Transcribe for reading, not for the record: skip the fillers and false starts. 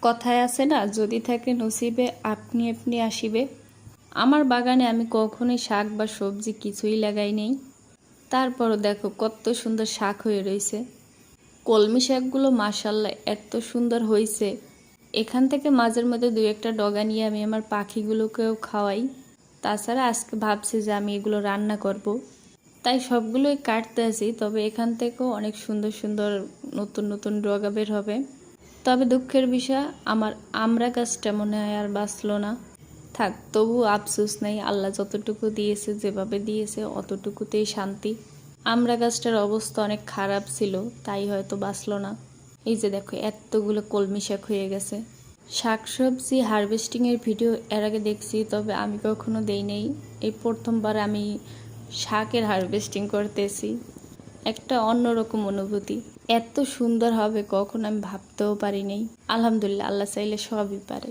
কথায় আছে না, যদি থাকে নসিবে আপনি আপনি আসিবে। আমার বাগানে আমি কখনোই শাক বা সবজি কিছুই লাগাই নেই, তারপরও দেখো কত সুন্দর শাক হয়ে রয়েছে। কলমি শাকগুলো মাশাল্লাহ এত সুন্দর হয়েছে। এখান থেকে মাঝের মধ্যে দুই একটা ডগা নিয়ে আমি আমার পাখিগুলোকেও খাওয়াই। তাছাড়া আজকে ভাবছি যে আমি এগুলো রান্না করব, তাই সবগুলোই কাটতে আসি। তবে এখান থেকেও অনেক সুন্দর সুন্দর নতুন নতুন ডগা বের হবে। তবে দুঃখের বিষয়, আমার আমড়া গাছটা মনে হয় আর বাঁচলো না। থাক, তবু আফসোস নাই, আল্লাহ যতটুকু দিয়েছে যেভাবে দিয়েছে অতটুকুতেই শান্তি। আমড়া গাছটার অবস্থা অনেক খারাপ ছিল, তাই হয়তো বাঁচলো না। এই যে দেখো এতগুলো কলমি শাক হয়ে গেছে। শাকসবজি হারভেস্টিংয়ের ভিডিও এর আগে দেখছি, তবে আমি কখনো দেই নেই। এই প্রথমবার আমি শাকের হারভেস্টিং করতেছি। একটা অন্যরকম অনুভূতি। এত সুন্দর হবে কখনো আমি ভাবতেও পারি নাই। আলহামদুলিল্লাহ, আল্লাহ চাইলে সবই পারে।